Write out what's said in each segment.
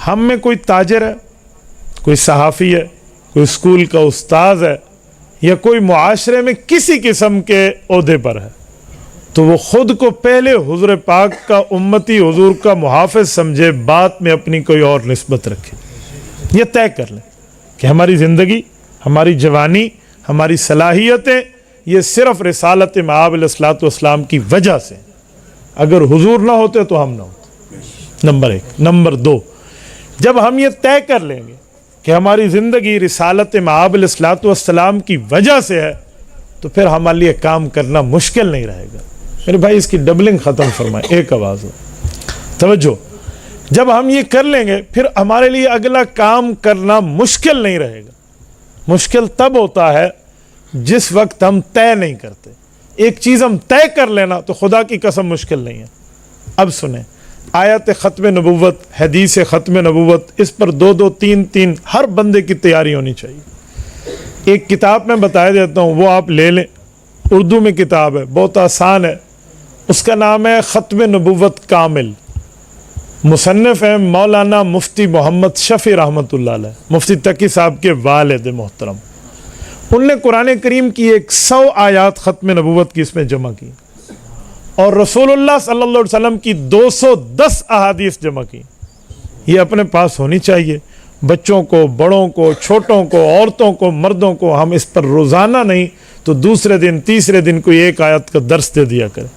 हम में कोई ताजर है, कोई सहाफ़ी है, कोई स्कूल का उस्ताद है, या कोई मुआशरे में किसी किस्म के ओहदे पर है, तो वो ख़ुद को पहले हुज़ूर पाक का उम्मती, हुज़ूर का मुहाफ़िज़ समझे, बाद में अपनी कोई और निस्बत रखे। ये तय कर लें कि हमारी ज़िंदगी, हमारी जवानी, हमारी सलाहियतें ये सिर्फ़ रिसालत मआब अलैहिस्सलातु वस्सलाम की वजह से, अगर हुज़ूर ना होते तो हम ना होते। नंबर 1। नंबर 2, जब हम ये तय कर लेंगे कि हमारी ज़िंदगी रिसालत मआब अलैहिस्सलातु वस्सलाम की वजह से है, तो फिर हमारे लिए काम करना मुश्किल नहीं रहेगा। मेरे भाई इसकी डबलिंग ख़त्म फरमाए, एक आवाज़ हो, तवज्जो। जब हम ये कर लेंगे फिर हमारे लिए अगला काम करना मुश्किल नहीं रहेगा। मुश्किल तब होता है जिस वक्त हम तय नहीं करते। एक चीज़ हम तय कर लेना तो खुदा की कसम मुश्किल नहीं है। अब सुने, आयत ख़त्म नबुव्वत, हदीस ख़त्म नबुव्वत, इस पर 2-2, 3-3 हर बंदे की तैयारी होनी चाहिए। एक किताब मैं बता देता हूँ, वो आप ले लें, उर्दू में किताब है, बहुत आसान है, उसका नाम है ख़त्म नबुव्वत कामिल। मुसन्निफ़ है मौलाना मुफ्ती मोहम्मद शफ़ी रहमतुल्लाह अलैह, मुफ्ती तकी साहब के वालिद मोहतरम। उनने कुरान करीम की 100 आयात ख़त्म नबुव्वत की इसमें जमा की, और रसूलुल्लाह सल्लल्लाहु अलैहि वसल्लम की 210 अहादीस जमा की। ये अपने पास होनी चाहिए। बच्चों को, बड़ों को, छोटों को, औरतों को, मर्दों को हम इस पर रोज़ाना नहीं तो दूसरे दिन, तीसरे दिन कोई एक आयत का दर्स दे दिया करें।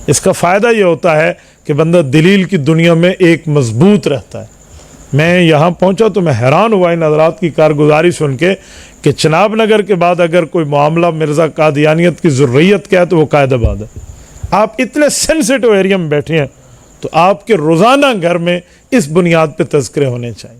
इसका फ़ायदा ये होता है कि बंदा दलील की दुनिया में एक मजबूत रहता है। मैं यहाँ पहुँचा तो मैं हैरान हुआ इन हज़रात की कारगुजारी सुन के कि चनाब नगर के बाद अगर कोई मामला मिर्ज़ा कादियानियत की ज़ुर्रियत का है तो वो कायदाबाद है। आप इतने सेंसिटिव एरिया में बैठे हैं, तो आपके रोज़ाना घर में इस बुनियाद पर तज़किरे होने चाहिए।